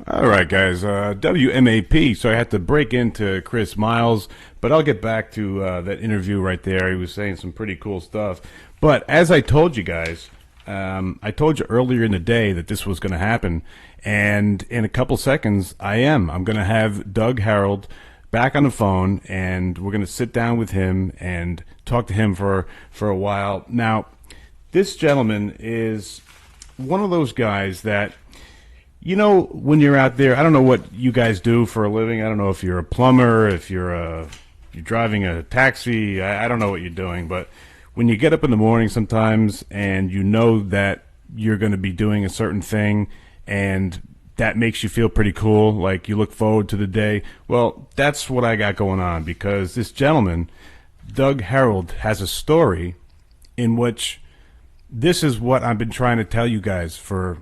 All right, guys. WMAP. So I had to break into Chris Miles, but I'll get back to that interview right there. He was saying some pretty cool stuff. But as I told you guys, I told you earlier in the day that this was going to happen, and in a couple seconds, I am. I'm going to have Doug Herald back on the phone, and we're going to sit down with him and talk to him for a while. Now, this gentleman is one of those guys that, you know, when you're out there, I don't know what you guys do for a living. I don't know if you're a plumber, if you're driving a taxi. I don't know what you're doing, but when you get up in the morning sometimes and you know that you're going to be doing a certain thing and that makes you feel pretty cool, like you look forward to the day. Well, that's what I got going on, because this gentleman, Doug Herald, has a story in which this is what I've been trying to tell you guys for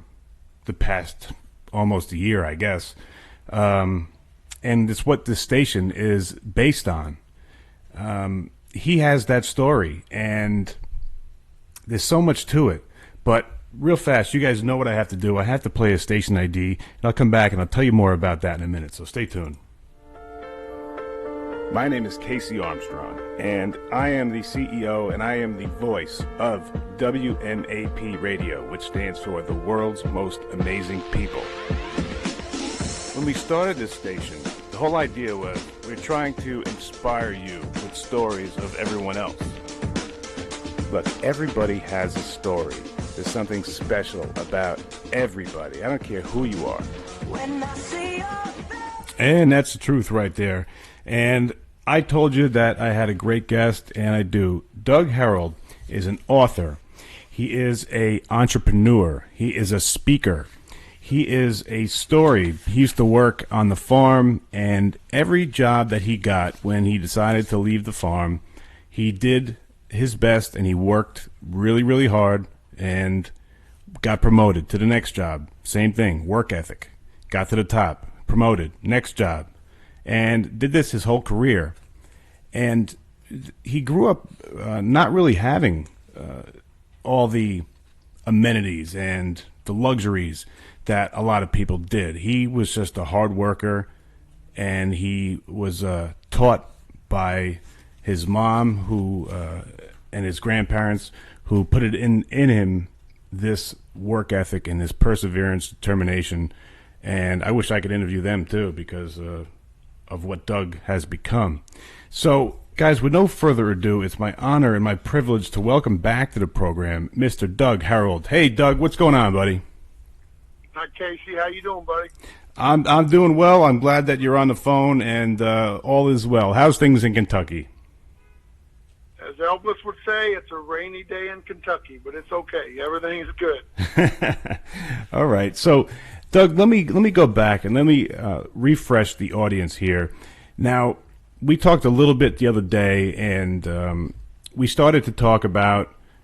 the past almost a year, I guess. And it's what this station is based on. He has that story, and there's so much to it. But real fast, you guys know what I have to do. I have to play a station ID, and I'll come back and I'll tell you more about that in a minute, so stay tuned. My name is Casey Armstrong, and I am the CEO and I am the voice of WMAP Radio, which stands for the world's most amazing people. When we started this station, the whole idea was we're trying to inspire you with stories of everyone else. Look, everybody has a story. There's something special about everybody. I don't care who you are. And that's the truth right there. And I told you that I had a great guest, and I do. Doug Herald is an author. He is an entrepreneur. He is a speaker. He is a story. He used to work on the farm, and every job that he got when he decided to leave the farm, he did his best, and he worked really, really hard, and got promoted to the next job. Same thing, work ethic. Got to the top, promoted, next job, and did this his whole career. And he grew up not really having all the amenities and the luxuries that a lot of people did. He was just a hard worker, and he was taught by his mom who and his grandparents who put it in him, this work ethic and this perseverance, determination. And I wish I could interview them too, because of what Doug has become. So, guys, with no further ado, it's my honor and my privilege to welcome back to the program Mr. Doug Herald. Hey, Doug, what's going on, buddy? Hi, Casey. How you doing, buddy? I'm doing well. I'm glad that you're on the phone, and all is well. How's things in Kentucky? As Elvis would say, it's a rainy day in Kentucky, but it's okay. Everything is good. All right. So, Doug, let me go back and let me refresh the audience here. Now, we talked a little bit the other day, and we started to talk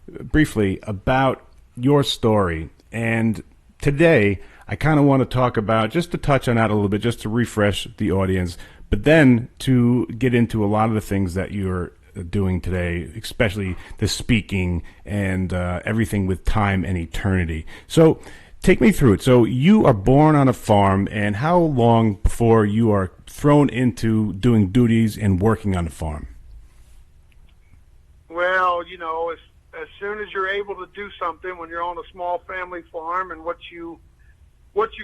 briefly about your story. And today, I kind of want to talk about, just to touch on that a little bit, just to refresh the audience, but then to get into a lot of the things that you're doing today, especially the speaking and everything with time and eternity. So take me through it. So you are born on a farm, and how long before you are thrown into doing duties and working on the farm? Well, you know, as soon as you're able to do something when you're on a small family farm, and what you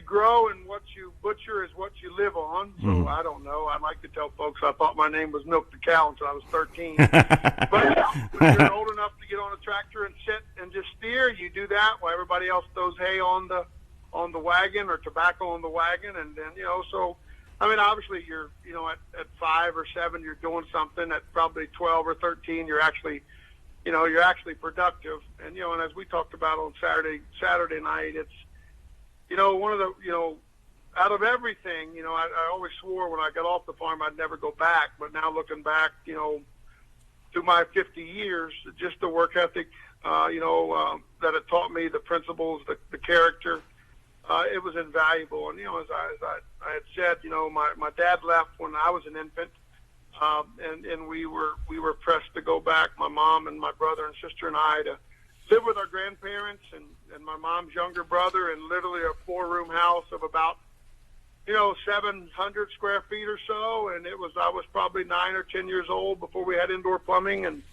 grow and what you butcher is what you live on. So I don't know. I like to tell folks I thought my name was Milk the Cow until I was 13. But when you're old enough to get on a tractor and sit and just steer, you do that while everybody else throws hay on the wagon or tobacco on the wagon. And then, you know, so, I mean, obviously you're, you know, at 5 or 7, you're doing something. At probably 12 or 13, you're actually productive. And, you know, and as we talked about on Saturday night, it's, you know, one of the, you know, out of everything, you know, I always swore when I got off the farm I'd never go back. But now looking back, you know, through my 50 years, just the work ethic, that it taught me, the principles, the character, it was invaluable. And, you know, as I had said, you know, my dad left when I was an infant, and we were pressed to go back, my mom and my brother and sister and I, to live with our grandparents and my mom's younger brother in literally a 4-room house of about 700 square feet or so, and I was probably 9 or 10 years old before we had indoor plumbing, and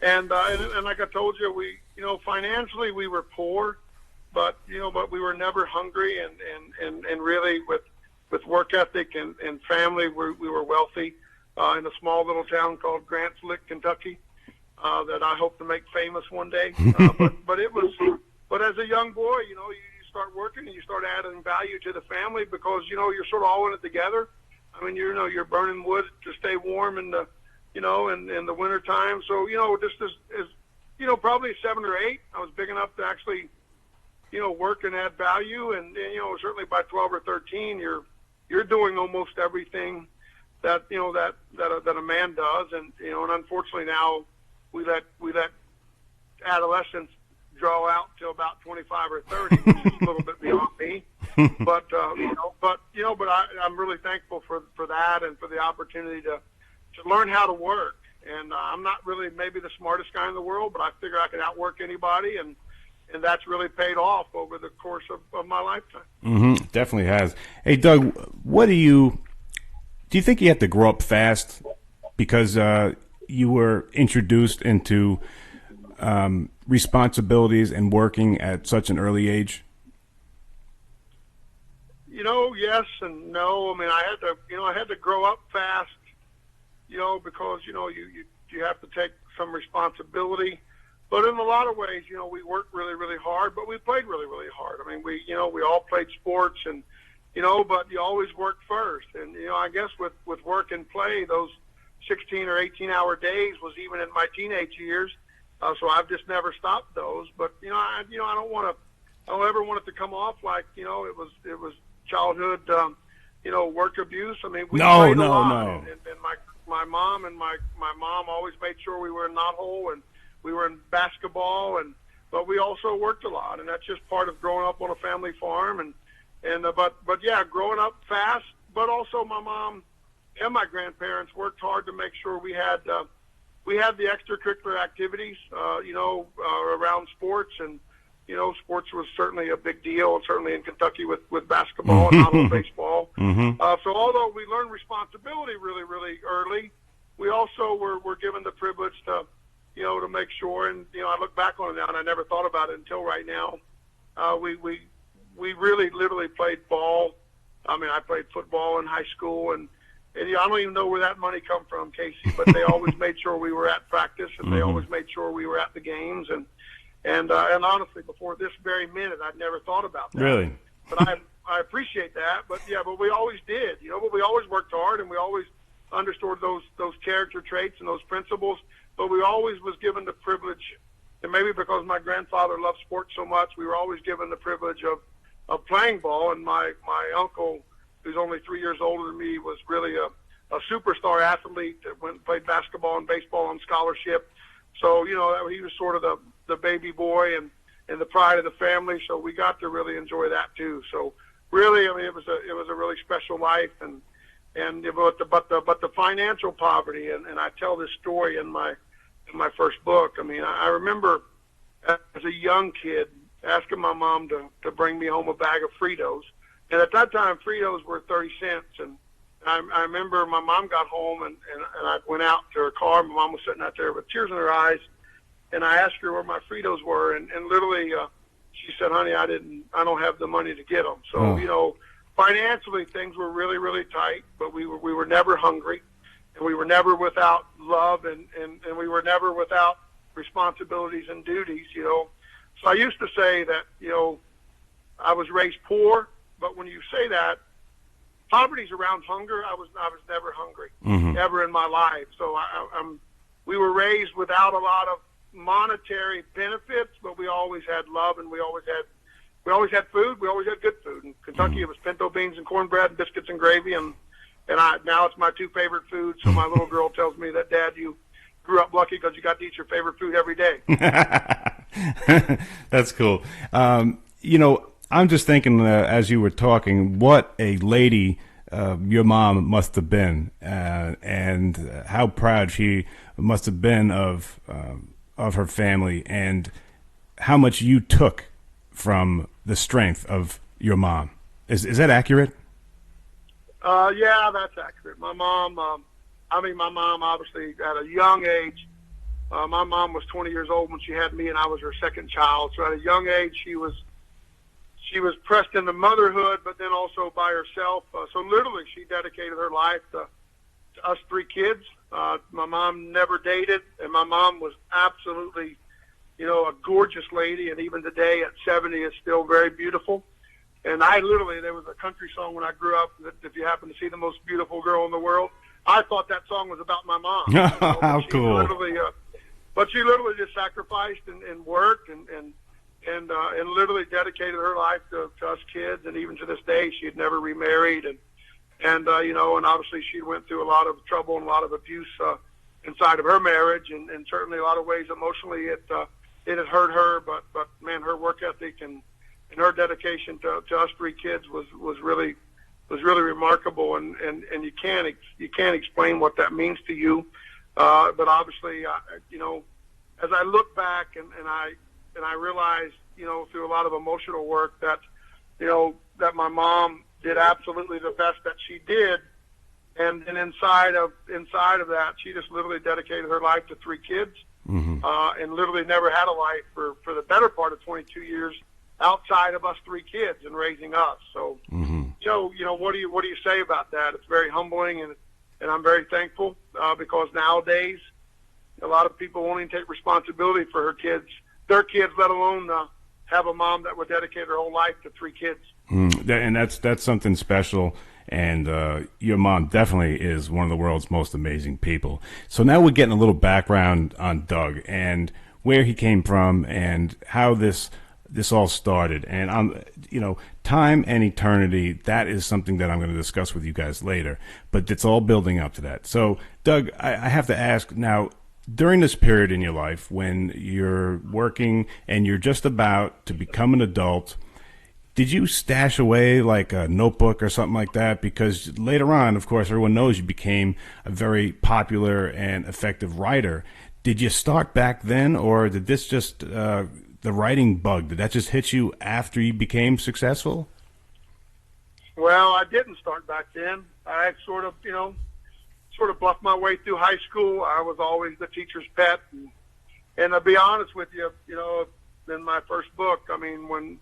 like I told you, financially we were poor, but we were never hungry, and really with work ethic and family, we were wealthy in a small little town called Grants Lick, Kentucky, that I hope to make famous one day. But as a young boy, you start working and you start adding value to the family because you're sort of all in it together. I mean, you're burning wood to stay warm in the in the winter time. So just as probably 7 or 8, I was big enough to actually work and add value, and certainly by 12 or 13, you're doing almost everything that a man does, and and unfortunately now we let adolescents draw out till about 25 or 30, which is a little bit beyond me. But I'm really thankful for that and for the opportunity to learn how to work. And I'm not really maybe the smartest guy in the world, but I figure I could outwork anybody, and that's really paid off over the course of my lifetime. Mm-hmm. Definitely has. Hey, Doug, what do you think you have to grow up fast because you were introduced into responsibilities and working at such an early age? Yes and no. I mean, I had to grow up fast, because you have to take some responsibility. But in a lot of ways, we worked really, really hard, but we played really, really hard. I mean, we all played sports, and but you always worked first. And I guess with work and play, those 16 or 18-hour days was even in my teenage years. So I've just never stopped those. But I don't ever want it to come off like it was childhood work abuse. I mean, we played a lot. And my mom always made sure we were in knothole and we were in basketball, but we also worked a lot, and that's just part of growing up on a family farm. But yeah, growing up fast. But also my mom and my grandparents worked hard to make sure we had the extracurricular activities, around sports, and sports was certainly a big deal, certainly in Kentucky with basketball and not baseball. Mm-hmm. So although we learned responsibility really, really early, we also were given the privilege to make sure. And I look back on it now, and I never thought about it until right now. We really literally played ball. I mean, I played football in high school, and I don't even know where that money come from, Casey. But they always made sure we were at practice, and they always made sure we were at the games. And honestly, before this very minute, I'd never thought about that. Really? But I appreciate that. But we always did. But we always worked hard, and we always understood those character traits and those principles. But we always was given the privilege, and maybe because my grandfather loved sports so much, we were always given the privilege of playing ball. And my uncle, who's only 3 years older than me, was really a superstar athlete that went and played basketball and baseball on scholarship. So, he was sort of the baby boy and the pride of the family. So we got to really enjoy that too. So really, I mean, it was a really special life, but the financial poverty, and I tell this story in my first book. I mean, I remember as a young kid asking my mom to bring me home a bag of Fritos. And at that time, Fritos were 30 cents. And I remember my mom got home, and I went out to her car. My mom was sitting out there with tears in her eyes. And I asked her where my Fritos were. And literally, she said, honey, I don't have the money to get them. So, financially, things were really, really tight, but we were never hungry. And we were never without love, and we were never without responsibilities and duties, So I used to say that, I was raised poor, but when you say that, poverty's around hunger. I was never hungry, ever in my life. So we were raised without a lot of monetary benefits, but we always had love, and we always had food. We always had good food. In Kentucky, it was pinto beans and cornbread and biscuits and gravy, and now it's my 2 favorite foods. So my little girl tells me that, Dad, you grew up lucky because you got to eat your favorite food every day. That's cool. I'm just thinking as you were talking, what a lady your mom must have been, and how proud she must have been of her family, and how much you took from the strength of your mom. Is that accurate? Yeah, that's accurate. My mom, my mom obviously at a young age. My mom was 20 years old when she had me, and I was her second child. So at a young age, she was pressed into motherhood, but then also by herself. So literally, she dedicated her life to us three kids. My mom never dated, and my mom was absolutely, a gorgeous lady, and even today at 70 is still very beautiful. And there was a country song when I grew up that if you happen to see the most beautiful girl in the world, I thought that song was about my mom. How cool. But she literally just sacrificed and worked and literally dedicated her life to us kids. And even to this day, she had never remarried. And obviously she went through a lot of trouble and a lot of abuse inside of her marriage, and certainly a lot of ways emotionally it had hurt her. But man, her work ethic and her dedication to us three kids was really remarkable, and you can't explain what that means to you. But obviously, as I look back and I realize, through a lot of emotional work that my mom did absolutely the best that she did, and inside of that, she just literally dedicated her life to three kids, and literally never had a life for the better part of 22 years outside of us three kids and raising us. So, what do you say about that? It's very humbling, and I'm very thankful because nowadays a lot of people won't even take responsibility for their kids, let alone have a mom that would dedicate her whole life to three kids. And that's something special. And your mom definitely is one of the world's most amazing people. So now we're getting a little background on Doug and where he came from and how this all started. And time and eternity, that is something that I'm going to discuss with you guys later. But it's all building up to that. So, Doug, I have to ask now, during this period in your life when you're working and you're just about to become an adult, did you stash away like a notebook or something like that? Because later on, of course, everyone knows you became a very popular and effective writer. Did you start back then, or did this just the writing bug, did that just hit you after you became successful? Well, I didn't start back then. I sort of bluffed my way through high school. I was always the teacher's pet, and to be honest with you, in my first book, when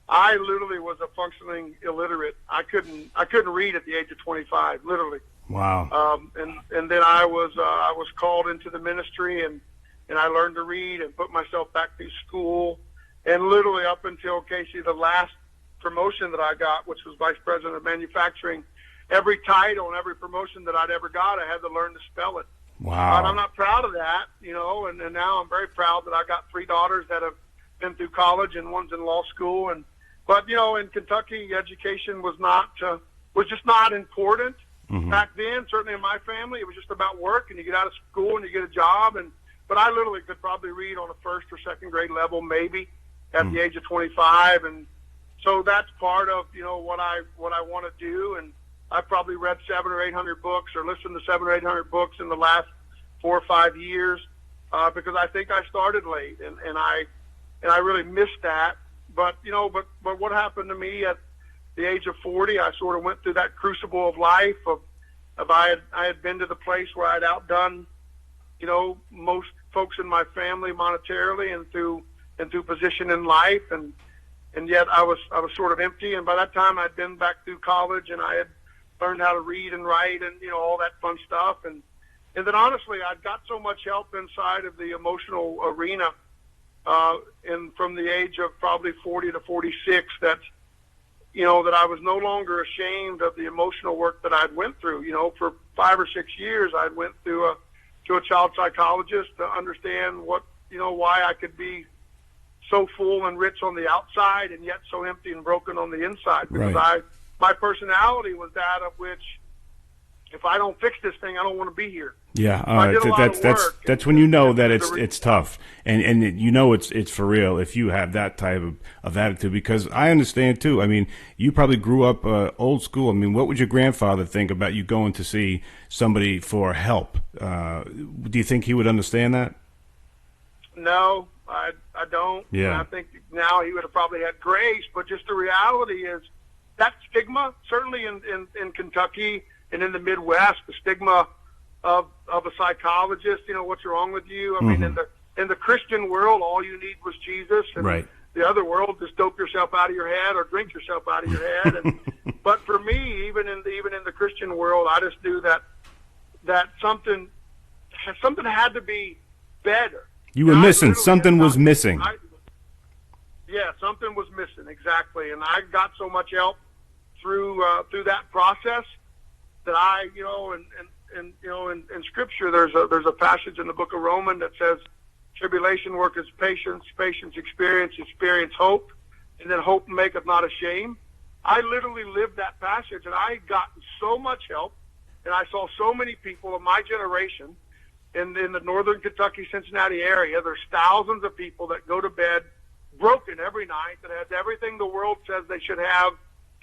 I literally was a functioning illiterate. I couldn't read at the age of 25, literally. Wow. And then I was called into the ministry, and I learned to read and put myself back through school, and literally up until, Casey, the last promotion that I got, which was vice president of manufacturing, every title and every promotion that I'd ever got, I had to learn to spell it. Wow. And I'm not proud of that, and now I'm very proud that I got three daughters that have been through college and one's in law school. But in Kentucky, education was just not important back then. Certainly in my family, it was just about work, and you get out of school and you get a job. But I literally could probably read on a first or second grade level, maybe at the age of 25, and so that's part of what I want to do. And I've probably read 700 or 800 books, or listened to 700 or 800 books in the last 4 or 5 years because I think I started late, and I really missed that. But what happened to me at the age of 40? I sort of went through that crucible of life. I had been to the place where I'd outdone, most folks in my family monetarily and through position in life, and yet I was sort of empty. And by that time, I'd been back through college, and I had learned how to read and write, and all that fun stuff. And then honestly, I'd got so much help inside of the emotional arena. And from the age of probably 40 to 46, that I was no longer ashamed of the emotional work that I'd went through. For 5 or 6 years, I'd went through to a child psychologist to understand why I could be so full and rich on the outside and yet so empty and broken on the inside. Because my personality was that of which, if I don't fix this thing, I don't want to be here. Yeah, that's when that it's tough, and it's for real if you have that type of attitude. Because I understand too. You probably grew up old school. What would your grandfather think about you going to see somebody for help? Do you think he would understand that? No, I don't. Yeah. And I think now he would have probably had grace, but just the reality is, that stigma, certainly in Kentucky and in the Midwest, the stigma of a psychologist, what's wrong with you? I mean, in the Christian world, all you need was Jesus, and right. the other world, just dope yourself out of your head or drink yourself out of your head. And but for me, even in the Christian world, I just knew that something had to be better. You were missing. Something was missing. Yeah, something was missing, exactly. And I got so much help through that process that I, in Scripture, there's a passage in the book of Romans that says, tribulation worketh patience, patience experience hope, and then hope maketh not ashamed. I literally lived that passage, and I had gotten so much help, and I saw so many people of my generation in the northern Kentucky, Cincinnati area. There's thousands of people that go to bed broken every night, that has everything the world says they should have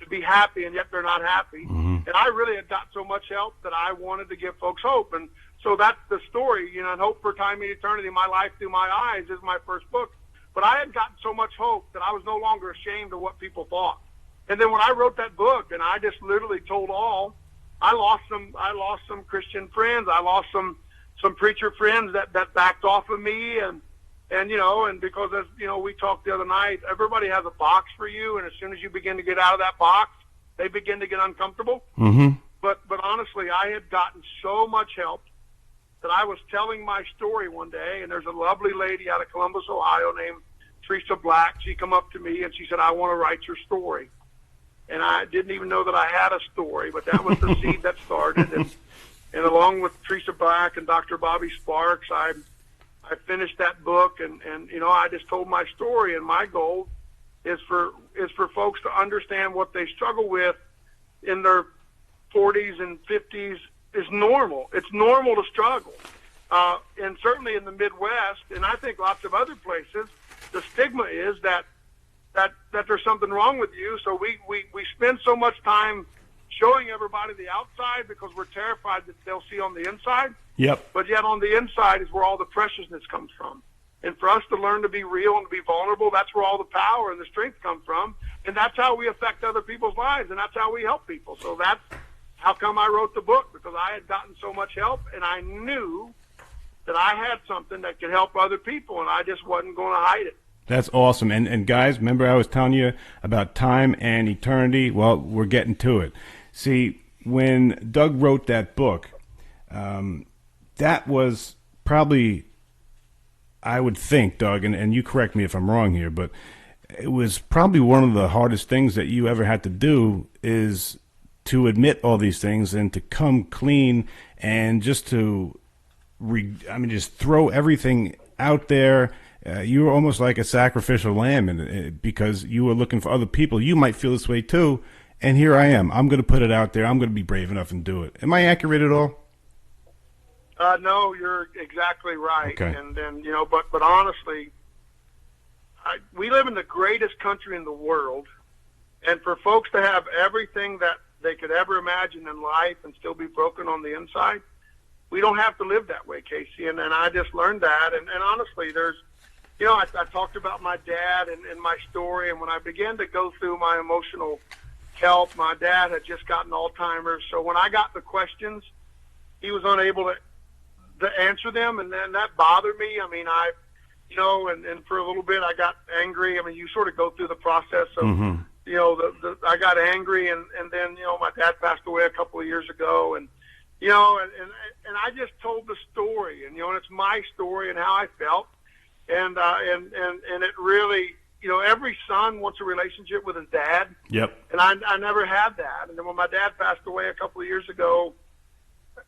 to be happy, and yet they're not happy. And I really had got so much help that I wanted to give folks hope. And so that's the story, and Hope for Time and Eternity, My Life Through My Eyes is my first book. But I had gotten so much hope that I was no longer ashamed of what people thought. And then when I wrote that book, and I just literally told all, I lost some Christian friends. I lost some preacher friends that backed off of me, and because as we talked the other night, everybody has a box for you, and as soon as you begin to get out of that box, they begin to get uncomfortable. But honestly, I had gotten so much help that I was telling my story one day, and there's a lovely lady out of Columbus, Ohio named Teresa Black. She come up to me and she said, I want to write your story. And I didn't even know that I had a story, but that was the seed that started. And along with Teresa Black and Dr. Bobby Sparks, I finished that book, and I just told my story. And my goal is for folks to understand what they struggle with in their 40s and 50s is normal. It's normal to struggle. And certainly in the Midwest, and I think lots of other places, the stigma is that there's something wrong with you. So we spend so much time showing everybody the outside because we're terrified that they'll see on the inside. Yep. But yet on the inside is where all the preciousness comes from. And for us to learn to be real and to be vulnerable, that's where all the power and the strength come from. And that's how we affect other people's lives, and that's how we help people. So that's how come I wrote the book, because I had gotten so much help, and I knew that I had something that could help other people, and I just wasn't going to hide it. That's awesome. And guys, remember I was telling you about time and eternity? Well, we're getting to it. See, when Doug wrote that book, that was probably, I would think, Doug, and you correct me if I'm wrong here, but it was probably one of the hardest things that you ever had to do is to admit all these things and to come clean and just to, just throw everything out there. You were almost like a sacrificial lamb, because you were looking for other people. You might feel this way too, and here I am. I'm going to put it out there. I'm going to be brave enough and do it. Am I accurate at all? No, you're exactly right. Okay. And then, but honestly, we live in the greatest country in the world, and for folks to have everything that they could ever imagine in life and still be broken on the inside, we don't have to live that way, Casey. And I just learned that. And honestly, there's, I talked about my dad and my story, and when I began to go through my emotional health, my dad had just gotten Alzheimer's. So when I got the questions, he was unable to answer them, and then that bothered me. I mean, and for a little bit I got angry. I mean, you sort of go through the process of, I got angry, and then, my dad passed away a couple of years ago, and I just told the story, and it's my story and how I felt, and it really, every son wants a relationship with his dad. Yep. And I never had that. And then when my dad passed away a couple of years ago,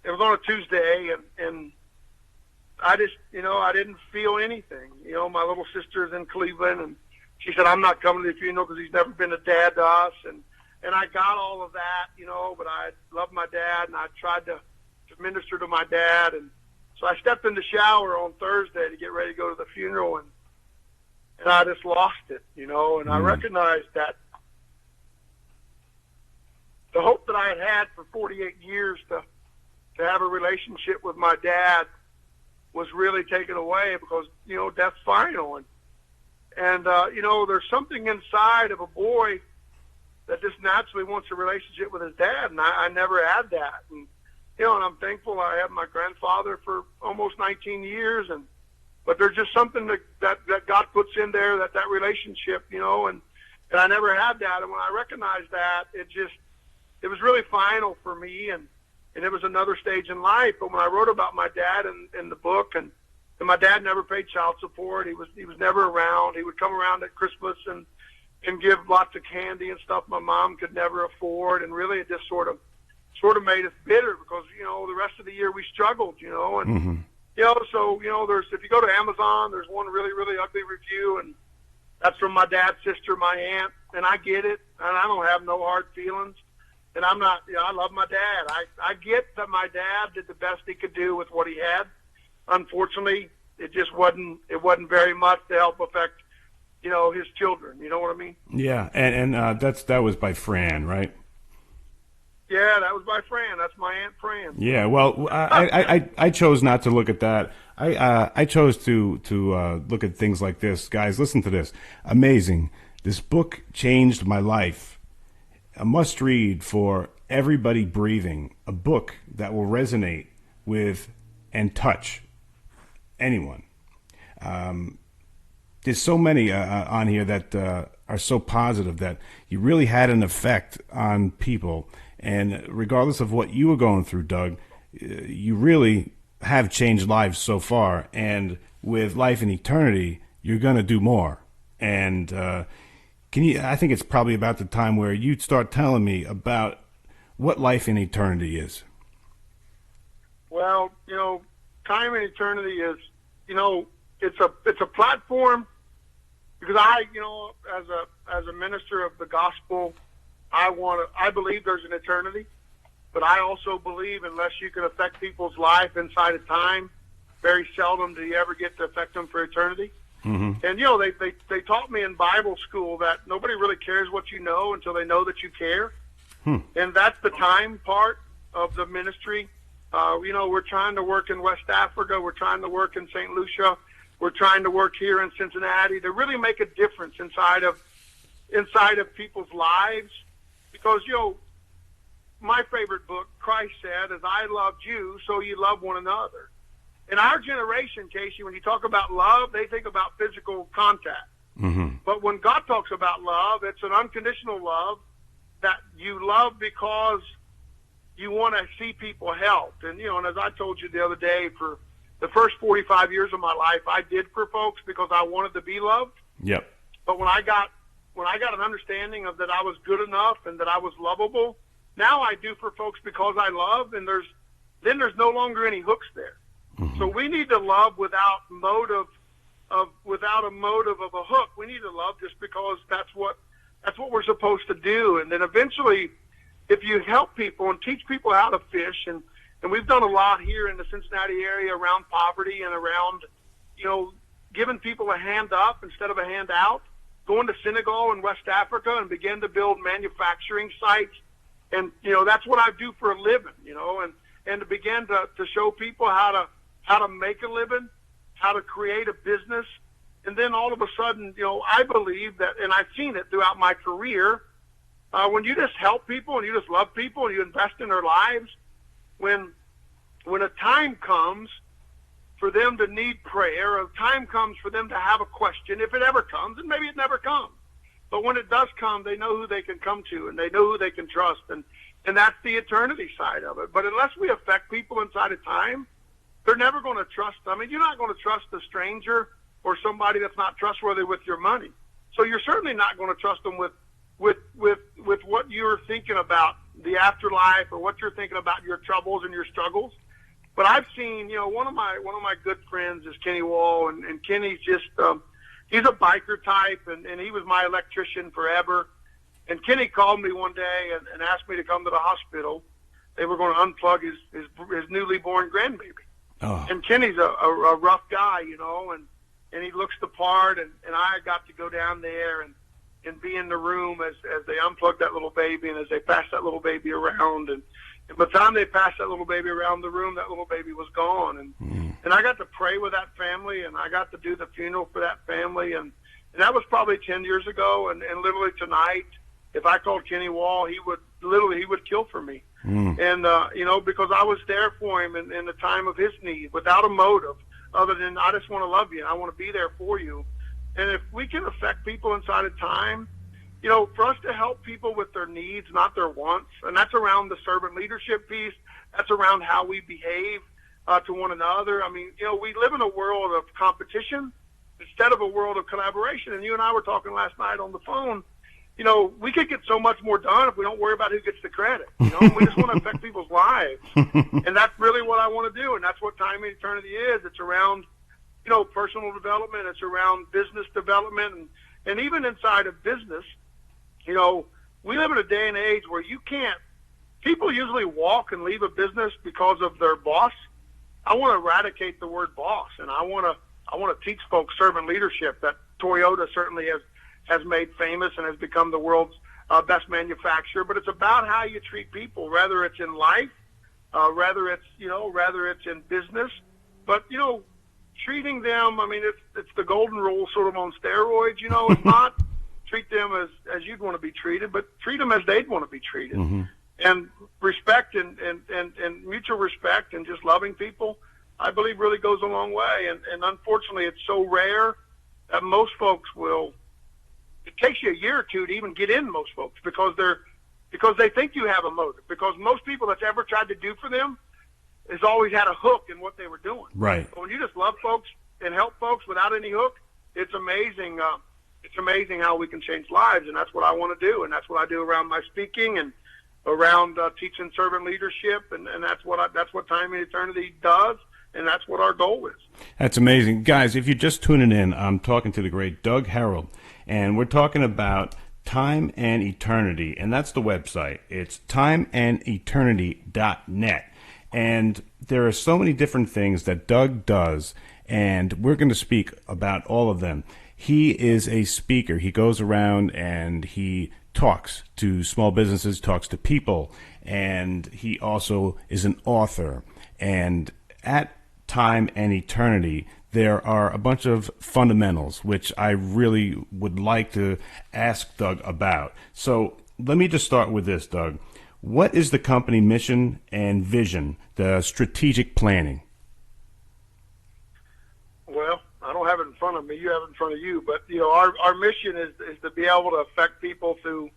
it was on a Tuesday, and I just, I didn't feel anything. My little sister's in Cleveland, and she said, I'm not coming to the funeral because he's never been a dad to us. And I got all of that, but I loved my dad, and I tried to minister to my dad. And so I stepped in the shower on Thursday to get ready to go to the funeral, and I just lost it, and I recognized that the hope that I had had for 48 years to have a relationship with my dad was really taken away, because, death's final. And there's something inside of a boy that just naturally wants a relationship with his dad, and I never had that. And you know, and I'm thankful I had my grandfather for almost 19 years, but there's just something that God puts in there, that relationship, you know, and I never had that. And when I recognized that, it was really final for me, and it was another stage in life. But when I wrote about my dad in the book, and my dad never paid child support, he was never around. He would come around at Christmas and give lots of candy and stuff my mom could never afford, and really it just sort of made us bitter, because you know the rest of the year we struggled, you know, and you know, so you know, if you go to Amazon, there's one really, really ugly review, and that's from my dad's sister, my aunt, and I get it, and I don't have no hard feelings, and I'm not, you know, I love my dad. I get that my dad did the best he could do with what he had. Unfortunately, it wasn't very much to help affect, you know, his children. You know what I mean? Yeah, and that was by Fran, right? Yeah, that was by Fran. That's my Aunt Fran. Yeah, well, I chose not to look at that. I chose to look at things like this. Guys, listen to this. Amazing. This book changed my life. A must-read for everybody breathing. A book that will resonate with and touch anyone. There's so many on here that are so positive, that you really had an effect on people. And regardless of what you were going through, Doug, you really have changed lives so far. And with Life in Eternity, you're going to do more. And I think it's probably about the time where you start telling me about what Life in Eternity is. Well, you know, Time in Eternity is, you know, it's a platform, because you know, as a minister of the gospel, I believe there's an eternity, but I also believe unless you can affect people's life inside of time, very seldom do you ever get to affect them for eternity. Mm-hmm. And you know, they taught me in Bible school that nobody really cares what you know until they know that you care. And that's the time part of the ministry. You know, we're trying to work in West Africa, we're trying to work in St. Lucia, we're trying to work here in Cincinnati to really make a difference inside of people's lives. Because, you know, my favorite book, Christ said, "As I loved you, so you love one another." In our generation, Casey, when you talk about love, they think about physical contact. Mm-hmm. But when God talks about love, it's an unconditional love, that you love because you want to see people helped. And, you know, and as I told you the other day, for the first 45 years of my life, I did for folks because I wanted to be loved. Yep. But when I got an understanding of that I was good enough and that I was lovable, now I do for folks because I love, and there's no longer any hooks there. Mm-hmm. So we need to love without a motive of a hook. We need to love just because that's what we're supposed to do. And then eventually, if you help people and teach people how to fish, and we've done a lot here in the Cincinnati area around poverty and around, you know, giving people a hand up instead of a hand out, going to Senegal and West Africa and begin to build manufacturing sites. And, you know, that's what I do for a living, you know, and to begin to show people how to make a living, how to create a business. And then all of a sudden, you know, I believe that, and I've seen it throughout my career, when you just help people and you just love people and you invest in their lives, when a time comes for them to need prayer, or a time comes for them to have a question, if it ever comes, and maybe it never comes, but when it does come, they know who they can come to, and they know who they can trust, and that's the eternity side of it. But unless we affect people inside of time, they're never going to trust. I mean, you're not going to trust a stranger or somebody that's not trustworthy with your money. So you're certainly not going to trust them with what you're thinking about the afterlife, or what you're thinking about your troubles and your struggles. But I've seen, you know, one of my good friends is Kenny Wall, and Kenny's just he's a biker type, and he was my electrician forever. And Kenny called me one day and asked me to come to the hospital. They were going to unplug his newly born grandbaby. Oh. And Kenny's a rough guy, you know, and he looks the part, and I got to go down there and be in the room as they unplugged that little baby, and as they passed that little baby around, and by the time they passed that little baby around the room, that little baby was gone. And I got to pray with that family, and I got to do the funeral for that family, and that was probably 10 years ago, and literally tonight, if I called Kenny Wall, he would kill for me. And, because I was there for him in the time of his need without a motive other than I just want to love you and I want to be there for you. And if we can affect people inside of time, for us to help people with their needs, not their wants, and that's around the servant leadership piece. That's around how we behave to one another. I mean, we live in a world of competition instead of a world of collaboration. And you and I were talking last night on the phone. We could get so much more done if we don't worry about who gets the credit. We just want to affect people's lives. And that's really what I want to do. And that's what Time and Eternity is. It's around, personal development. It's around business development. And even inside of business, we live in a day and age where people usually walk and leave a business because of their boss. I want to eradicate the word boss. And I want to teach folks servant leadership that Toyota certainly has made famous and has become the world's best manufacturer. But it's about how you treat people, whether it's in life, whether it's in business. But, treating them, I mean, it's the golden rule sort of on steroids. It's not treat them as you'd want to be treated, but treat them as they'd want to be treated. Mm-hmm. And respect and mutual respect and just loving people, I believe really goes a long way. And unfortunately, it's so rare that most folks it takes you a year or two to even get in most folks because they think you have a motive. Because most people that's ever tried to do for them has always had a hook in what they were doing. Right. But when you just love folks and help folks without any hook, it's amazing. It's amazing how we can change lives, and that's what I want to do, and that's what I do around my speaking and around teaching servant leadership, and that's what Time and Eternity does, and that's what our goal is. That's amazing. Guys, if you're just tuning in, I'm talking to the great Doug Herald, and we're talking about Time and Eternity, and that's the website. It's timeandeternity.net, and there are so many different things that Doug does, and we're going to speak about all of them. He is a speaker. He goes around and he talks to small businesses, talks to people, and he also is an author. And at Time and Eternity, there are a bunch of fundamentals, which I really would like to ask Doug about. So let me just start with this, Doug. What is the company mission and vision, the strategic planning? Well, I don't have it in front of me. You have it in front of you. But, our mission is to be able to affect people through,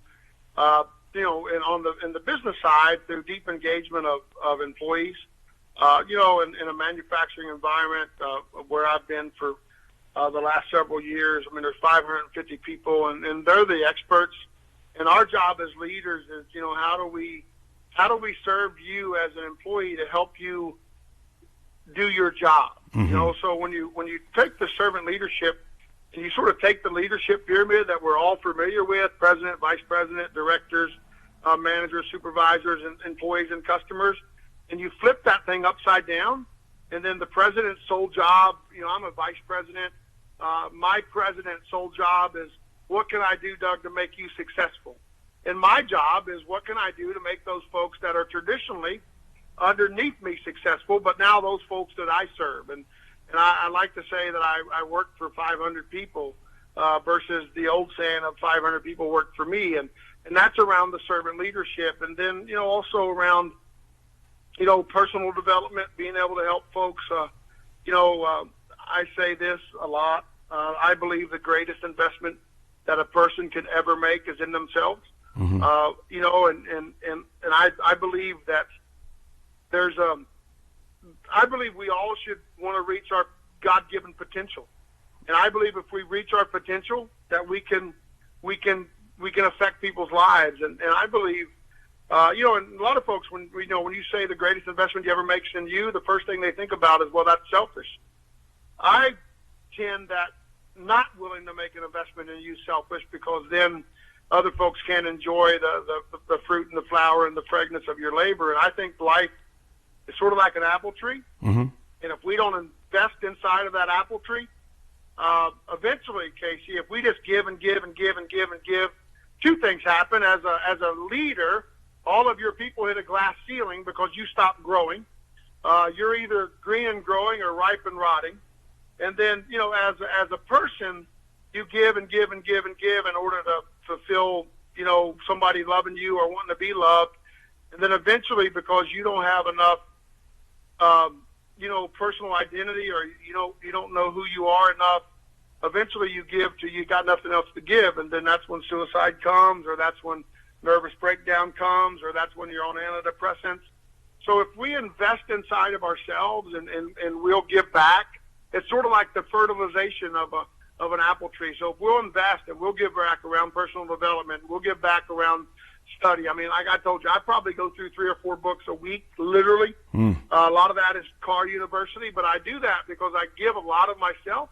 in the business side, through deep engagement of employees. In a manufacturing environment where I've been for the last several years. I mean, there's 550 people, and they're the experts. And our job as leaders is, how do we serve you as an employee to help you do your job? Mm-hmm. So when you take the servant leadership and you sort of take the leadership pyramid that we're all familiar with, president, vice president, directors, managers, supervisors, and employees and customers, and you flip that thing upside down, and then the president's sole job, I'm a vice president, my president's sole job is, what can I do, Doug, to make you successful? And my job is, what can I do to make those folks that are traditionally underneath me successful, but now those folks that I serve. And I like to say that I work for 500 people versus the old saying of 500 people work for me. And that's around the servant leadership. And then, also around, personal development, being able to help folks. I say this a lot. I believe the greatest investment that a person could ever make is in themselves. Mm-hmm. And I believe that I believe we all should want to reach our God-given potential. And I believe if we reach our potential that we can affect people's lives. And I believe, and a lot of folks, when you say the greatest investment you ever make is in you, the first thing they think about is, well, that's selfish. I tend that not willing to make an investment in you selfish, because then other folks can enjoy the fruit and the flower and the fragrance of your labor. And I think life is sort of like an apple tree. Mm-hmm. And if we don't invest inside of that apple tree, eventually, Casey, if we just give and give and give and give and give, two things happen. As a leader, all of your people hit a glass ceiling because you stop growing. You're either green and growing or ripe and rotting. And then, as a person, you give and give and give and give in order to fulfill somebody loving you or wanting to be loved. And then eventually, because you don't have enough, personal identity, or you don't know who you are enough, eventually you give till you got nothing else to give. And then that's when suicide comes, or that's when nervous breakdown comes, or that's when you're on antidepressants. So if we invest inside of ourselves and we'll give back, it's sort of like the fertilization of an apple tree. So if we'll invest and we'll give back around personal development, we'll give back around study. I mean, like I told you, I probably go through 3 or 4 books a week, literally. A lot of that is Car University, but I do that because I give a lot of myself.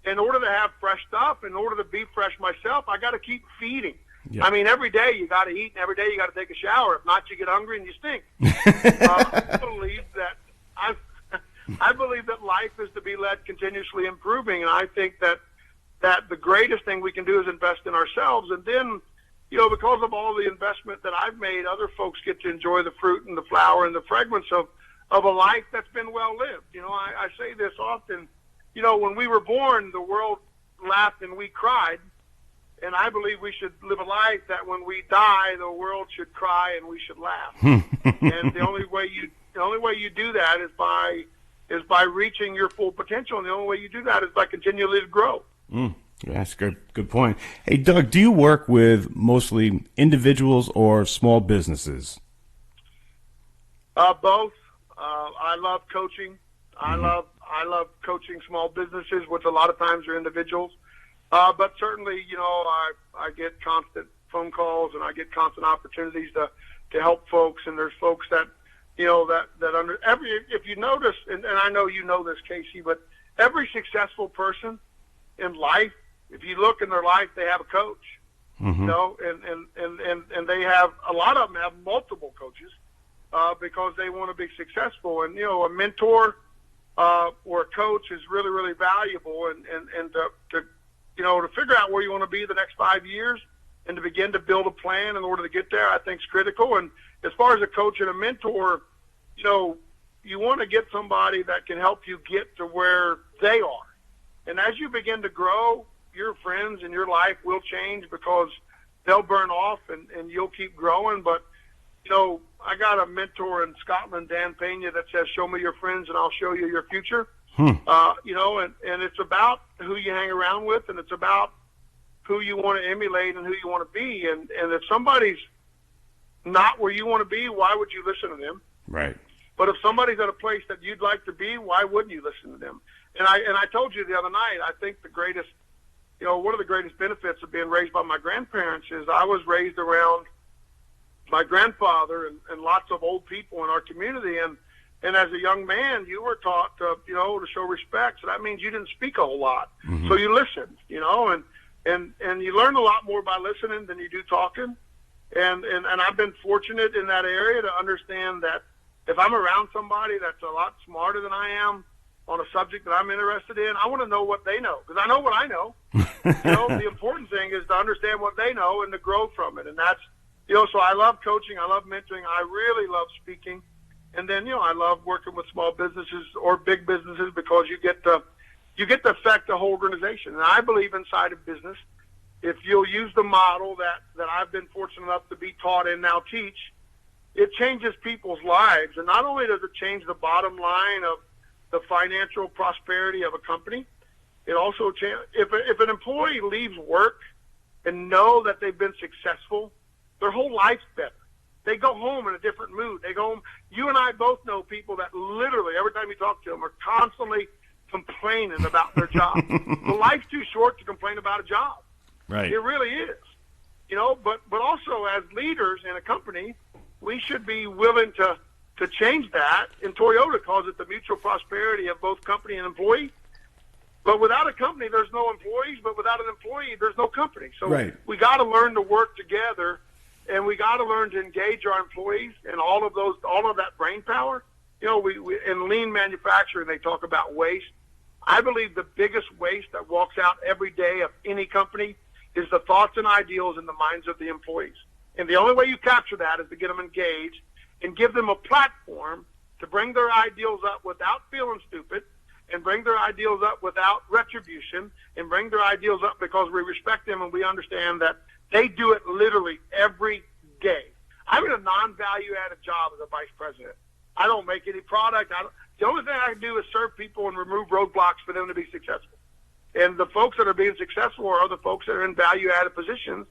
In order to have fresh stuff, in order to be fresh myself, I got to keep feeding. Yeah. I mean, every day you got to eat, and every day you got to take a shower. If not, you get hungry and you stink. I believe that life is to be led continuously improving, and I think that the greatest thing we can do is invest in ourselves. And then, because of all the investment that I've made, other folks get to enjoy the fruit and the flower and the fragrance of a life that's been well lived. I say this often. When we were born, the world laughed and we cried. And I believe we should live a life that when we die, the world should cry and we should laugh. And the only way you do that is by reaching your full potential. And the only way you do that is by continually to grow. That's good point. Hey, Doug, do you work with mostly individuals or small businesses? Both. I love coaching. I love coaching small businesses, which a lot of times are individuals. But certainly, I get constant phone calls and I get constant opportunities to help folks. And there's folks that, if you notice, and I know you know this, Casey, but every successful person in life, if you look in their life, they have a coach, and they have, a lot of them have multiple coaches, because they want to be successful. And, a mentor, or a coach is really, really valuable. And to figure out where you want to be the next 5 years and to begin to build a plan in order to get there, I think is critical. And as far as a coach and a mentor, you want to get somebody that can help you get to where they are. And as you begin to grow, your friends and your life will change because they'll burn off and you'll keep growing. But, I got a mentor in Scotland, Dan Pena, that says, show me your friends and I'll show you your future. And it's about who you hang around with, and it's about who you want to emulate and who you want to be. And if somebody's not where you want to be, why would you listen to them? Right. But if somebody's at a place that you'd like to be, why wouldn't you listen to them? And I told you the other night, I think the greatest, one of the greatest benefits of being raised by my grandparents is I was raised around my grandfather and lots of old people in our community. And as a young man, you were taught to show respect. So that means you didn't speak a whole lot. So you listened, and you learn a lot more by listening than you do talking. And I've been fortunate in that area to understand that if I'm around somebody that's a lot smarter than I am on a subject that I'm interested in, I want to know what they know, because I know what I know. The important thing is to understand what they know and to grow from it. And that's, so I love coaching. I love mentoring. I really love speaking. And then, I love working with small businesses or big businesses because you get to affect the whole organization. And I believe inside of business, if you'll use the model that I've been fortunate enough to be taught and now teach, it changes people's lives. And not only does it change the bottom line of the financial prosperity of a company, it also if an employee leaves work and know that they've been successful, their whole life's better. They go home in a different mood. They go home. You and I both know people that literally, every time you talk to them, are constantly complaining about their job. The life's too short to complain about a job. Right. It really is. But also as leaders in a company, we should be willing to change that. And Toyota calls it the mutual prosperity of both company and employee. But without a company, there's no employees. But without an employee, there's no company. So we got to learn to work together. And we got to learn to engage our employees and all of that brain power. We in lean manufacturing, they talk about waste. I believe the biggest waste that walks out every day of any company is the thoughts and ideals in the minds of the employees. And the only way you capture that is to get them engaged and give them a platform to bring their ideals up without feeling stupid, and bring their ideals up without retribution, and bring their ideals up because we respect them and we understand that They do it literally every day. I'm in a non-value-added job as a vice president. I don't make any product. The only thing I can do is serve people and remove roadblocks for them to be successful. And the folks that are being successful are the folks that are in value-added positions.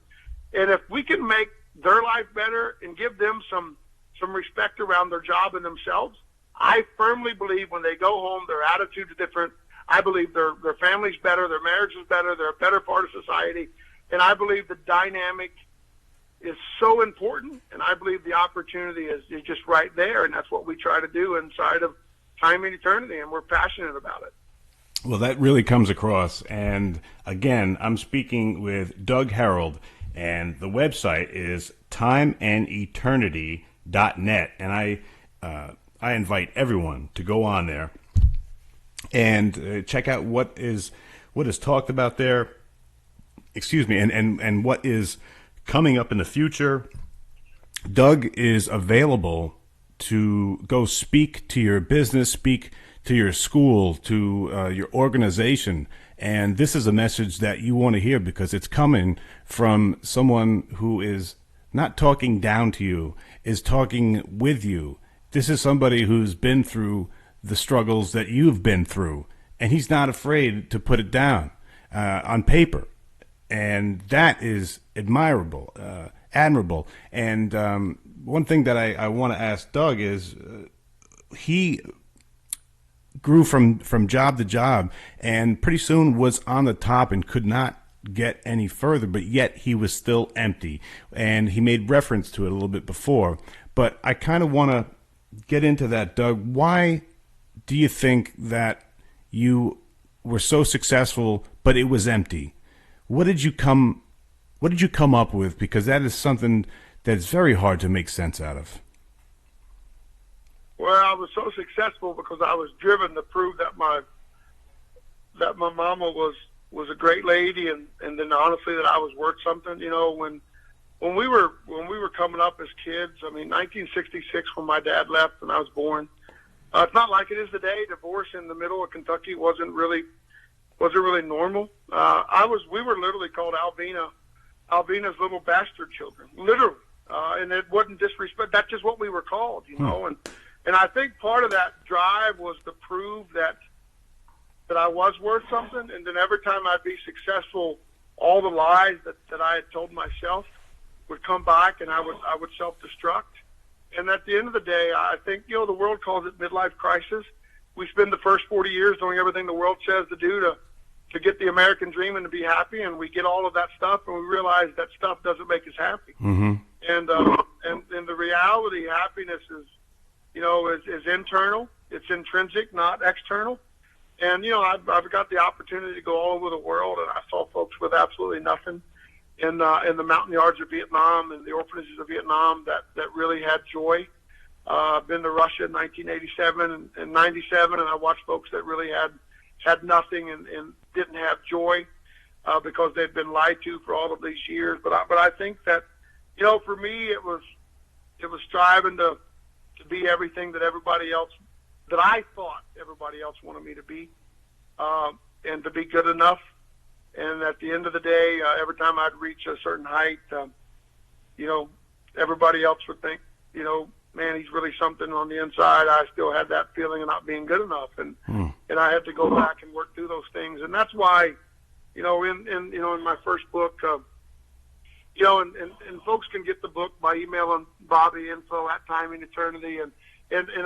And if we can make their life better and give them some respect around their job and themselves, I firmly believe when they go home, their attitude is different. I believe their family's better, their marriage is better, they're a better part of society. And I believe the dynamic is so important, and I believe the opportunity is just right there, and that's what we try to do inside of Time and Eternity, and we're passionate about it. Well, that really comes across. And again, I'm speaking with Doug Herald, and the website is timeandeternity.net. And I invite everyone to go on there and check out what is talked about there. Excuse me, and what is coming up in the future. Doug is available to go speak to your business, speak to your school, to your organization. And this is a message that you want to hear because it's coming from someone who is not talking down to you, is talking with you. This is somebody who's been through the struggles that you've been through, and he's not afraid to put it down on paper. And that is admirable, admirable. And one thing that I want to ask Doug is he grew from job to job and pretty soon was on the top and could not get any further, but yet he was still empty. And he made reference to it a little bit before. But I kind of want to get into that, Doug. Why do you think that you were so successful, but it was empty? What did you come up with? Because that is something that's very hard to make sense out of. Well, I was so successful because I was driven to prove that my mama was a great lady, and then honestly that I was worth something. You know, when we were coming up as kids, I mean, 1966 when my dad left and I was born. It's not like it is today. Divorce in the middle of Kentucky wasn't really normal. We were literally called Alvina's little bastard children, literally. And it wasn't disrespect. That's just what we were called, you know. And I think part of that drive was to prove that I was worth something. And then every time I'd be successful, all the lies that I had told myself would come back, and I would self-destruct. And at the end of the day, I think, you know, the world calls it midlife crisis. We spend the first 40 years doing everything the world says to do to get the American dream and to be happy, and we get all of that stuff, and we realize that stuff doesn't make us happy. Mm-hmm. And the reality, happiness is, you know, is internal. It's intrinsic, not external. And, you know, I've got the opportunity to go all over the world, and I saw folks with absolutely nothing in the mountain yards of Vietnam and the orphanages of Vietnam that really had joy. I've been to Russia in 1987 and 97, and I watched folks that really had nothing and didn't have joy because they'd been lied to for all of these years. But I think that, you know, for me, it was striving to be everything that I thought everybody else wanted me to be, and to be good enough. And at the end of the day, every time I'd reach a certain height, you know, everybody else would think, you know, man, he's really something on the inside. I still had that feeling of not being good enough, and I had to go back and work through those things. And that's why, you know, in my first book, you know, and folks can get the book by emailing Bobby info at Time and Eternity, and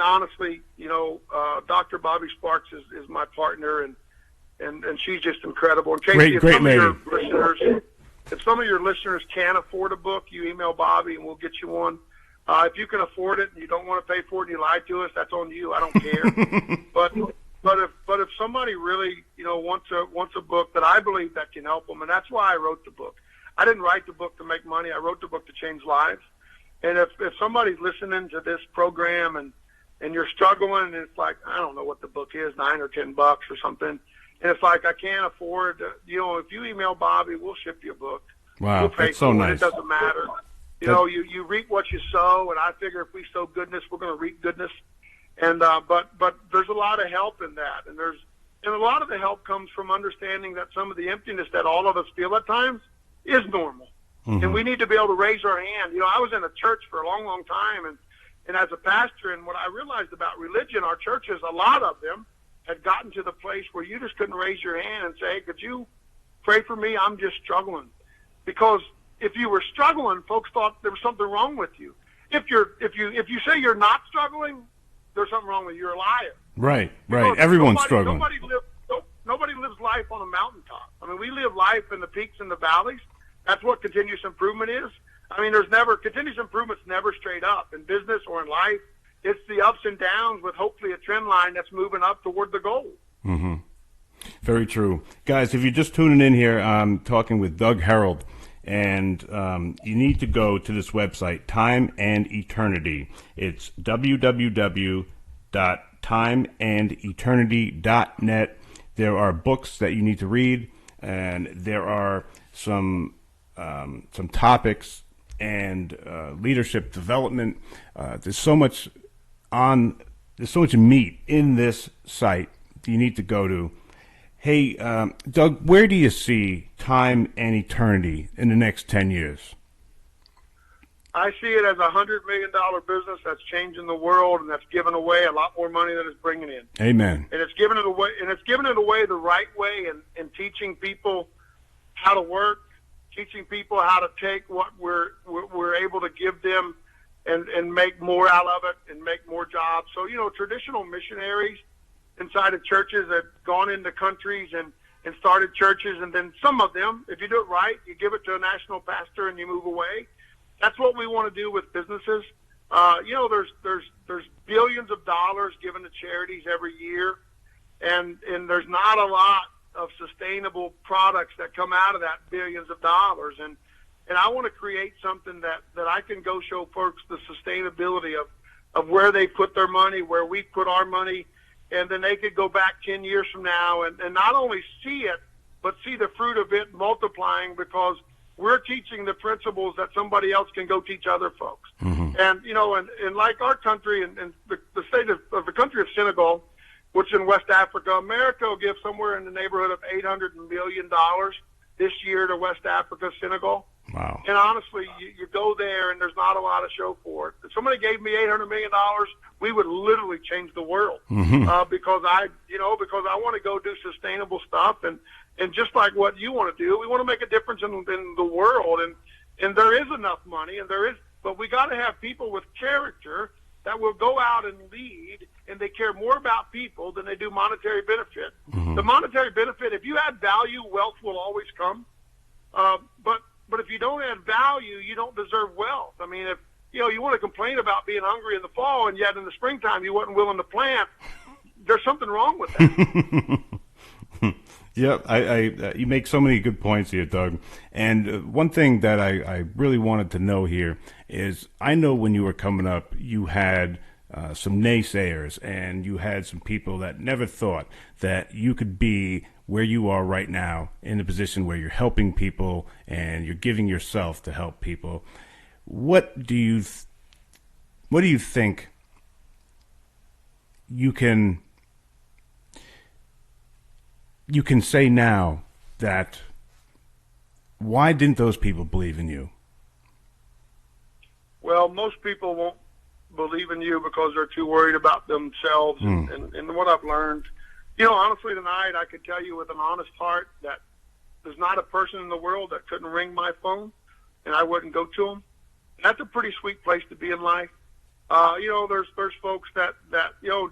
honestly, you know, Dr. Bobby Sparks is my partner, and she's just incredible. And Casey, great lady. If some of your listeners can't afford a book, you email Bobby and we'll get you one. If you can afford it and you don't want to pay for it and you lied to us, that's on you. I don't care. but if somebody really, you know, wants a book that I believe that can help them, and that's why I wrote the book. I didn't write the book to make money. I wrote the book to change lives. And if somebody's listening to this program and you're struggling, and it's like, I don't know what the book is, $9 or $10 or something, and it's like, I can't afford, you know, if you email Bobby, we'll ship you a book. Wow, we'll pay that's so for nice. It doesn't matter. You know, you reap what you sow, and I figure if we sow goodness, we're going to reap goodness. And but there's a lot of help in that, and a lot of the help comes from understanding that some of the emptiness that all of us feel at times is normal. And we need to be able to raise our hand. You know, I was in a church for a long, long time, and as a pastor, and what I realized about religion, our churches, a lot of them had gotten to the place where you just couldn't raise your hand and say, hey, could you pray for me? I'm just struggling. Because if you were struggling, folks thought there was something wrong with you. If you say you're not struggling, there's something wrong with you. You're a liar. Right. Because Everyone's struggling. Nobody lives life on a mountaintop. I mean, we live life in the peaks and the valleys. That's what continuous improvement is. I mean, continuous improvement's never straight up in business or in life. It's the ups and downs with hopefully a trend line that's moving up toward the goal. Mm-hmm. Very true. Guys, if you're just tuning in here, I'm talking with Doug Herald, and you need to go to this website, Time and Eternity. It's www.timeandeternity.net. There are books that you need to read, and there are some topics and leadership development. There's so much meat in this site you need to go to. Hey, Doug, where do you see Time and Eternity in the next 10 years? I see it as a $100 million business that's changing the world, and that's giving away a lot more money than it's bringing in. Amen. And it's giving it away, the right way, and teaching people how to work, teaching people how to take what we're able to give them and make more out of it and make more jobs. So, you know, traditional missionaries inside of churches have gone into countries and started churches, and then some of them, if you do it right, you give it to a national pastor and you move away. That's what we want to do with businesses. You know, there's billions of dollars given to charities every year, and there's not a lot of sustainable products that come out of that billions of dollars. And I want to create something that I can go show folks the sustainability of where they put their money, where we put our money, and then they could go back 10 years from now and not only see it, but see the fruit of it multiplying, because we're teaching the principles that somebody else can go teach other folks. Mm-hmm. And, you know, and like our country and the state of the country of Senegal, which in West Africa, America will give somewhere in the neighborhood of $800 million this year to West Africa, Senegal. Wow. And honestly, you go there and there's not a lot of show for it. If somebody gave me $800 million, we would literally change the world. Mm-hmm. Because I want to go do sustainable stuff. And just like what you want to do, we want to make a difference in the world. And there is enough money, but we got to have people with character that will go out and lead, and they care more about people than they do monetary benefit. Mm-hmm. The monetary benefit, if you add value, wealth will always come. But if you don't add value, you don't deserve wealth. I mean, if you want to complain about being hungry in the fall, and yet in the springtime you wasn't willing to plant, there's something wrong with that. Yep, I you make so many good points here, Doug. And one thing that I really wanted to know here is, I know when you were coming up, you had some naysayers, and you had some people that never thought that you could be where you are right now, in a position where you're helping people and you're giving yourself to help people. What do you think you can say now that why didn't those people believe in you? Well, most people won't believe in you because they're too worried about themselves. And what I've learned, honestly, tonight I could tell you with an honest heart that there's not a person in the world that couldn't ring my phone and I wouldn't go to them. And that's a pretty sweet place to be in life. There's folks that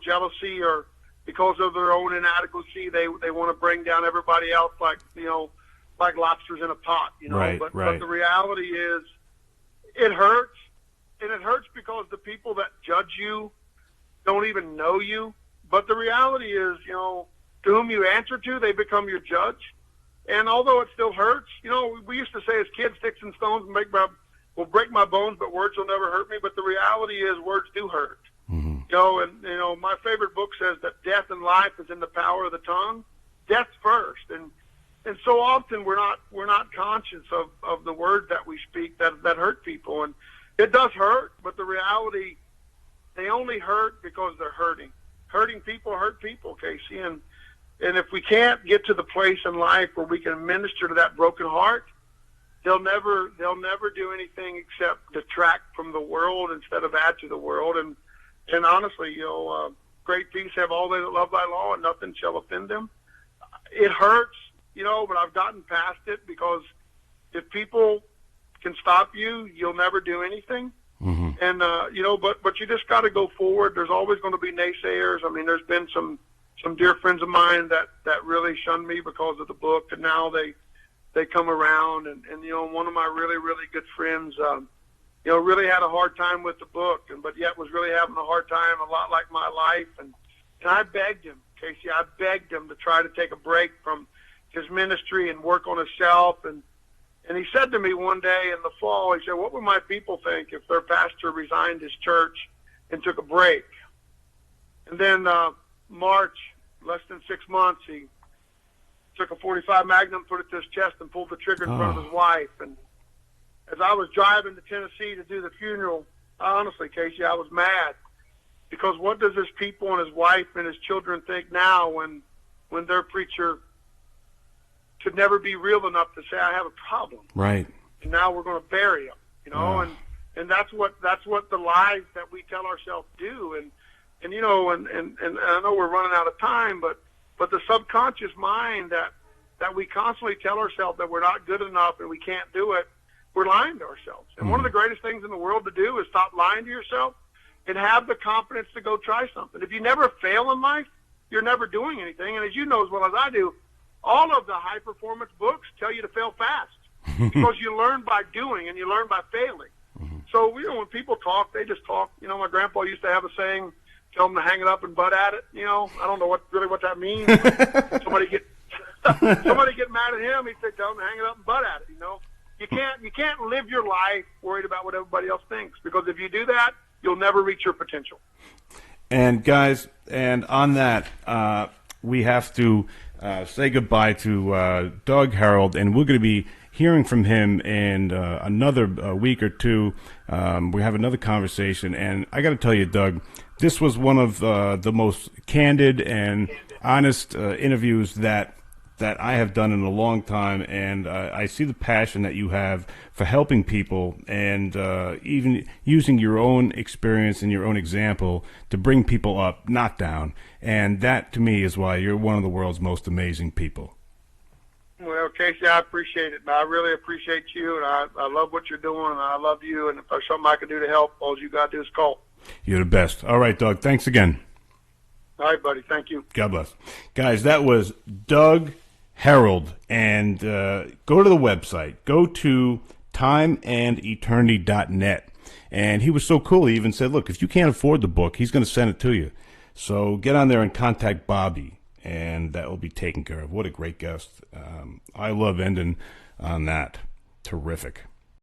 jealousy, or because of their own inadequacy, they want to bring down everybody else like lobsters in a pot, Right. But the reality is it hurts. And it hurts because the people that judge you don't even know you. But the reality is, to whom you answer to, they become your judge. And although it still hurts, we used to say as kids, sticks and stones will break my bones, but words will never hurt me. But the reality is words do hurt. Mm-hmm. My favorite book says that death and life is in the power of the tongue. Death first. And so often we're not conscious of the words that we speak that hurt people. And it does hurt, but the reality, they only hurt because they're hurting. Hurting people hurt people, Casey. And if we can't get to the place in life where we can minister to that broken heart, they'll never do anything except detract from the world instead of add to the world. And honestly, great peace have all they that love thy law, and nothing shall offend them. It hurts, but I've gotten past it, because if people can stop you, you'll never do anything. Mm-hmm. And but you just got to go forward. There's always going to be naysayers. I mean, there's been some dear friends of mine that really shunned me because of the book, and now they come around. And one of my really, really good friends, really had a hard time with the book, but yet was really having a hard time, a lot like my life. And I begged him, Casey, to try to take a break from his ministry and work on himself. And he said to me one day in the fall, he said, what would my people think if their pastor resigned his church and took a break? And then March, less than 6 months, he took a .45 Magnum, put it to his chest, and pulled the trigger in front of his wife. And as I was driving to Tennessee to do the funeral, honestly, Casey, I was mad, because what does his people and his wife and his children think now when their preacher could never be real enough to say, I have a problem. Right. And now we're going to bury him, and that's what the lies that we tell ourselves do. And I know we're running out of time, but the subconscious mind that we constantly tell ourselves that we're not good enough and we can't do it, we're lying to ourselves. And one of the greatest things in the world to do is stop lying to yourself and have the confidence to go try something. If you never fail in life, you're never doing anything. And as you know as well as I do, all of the high-performance books tell you to fail fast, because you learn by doing and you learn by failing. Mm-hmm. So, when people talk, they just talk. My grandpa used to have a saying, tell them to hang it up and butt at it. I don't know what that means. somebody get mad at him, he'd say, tell them to hang it up and butt at it. You can't live your life worried about what everybody else thinks, because if you do that, you'll never reach your potential. And guys, and on that, we have to say goodbye to Doug Herald, and we're going to be hearing from him in another week or two. We have another conversation, and I got to tell you, Doug, this was one of the most candid and honest interviews that I have done in a long time, and I see the passion that you have for helping people, and even using your own experience and your own example to bring people up, not down. And that, to me, is why you're one of the world's most amazing people. Well, Casey, I appreciate it. I really appreciate you, and I love what you're doing, and I love you. And if there's something I can do to help, all you got to do is call. You're the best. All right, Doug, thanks again. All right, buddy. Thank you. God bless. Guys, that was Doug Herald. And go to the website. Go to timeandeternity.net. And he was so cool, he even said, look, if you can't afford the book, he's going to send it to you. So get on there and contact Bobby, and that will be taken care of. What a great guest. I love ending on that. Terrific.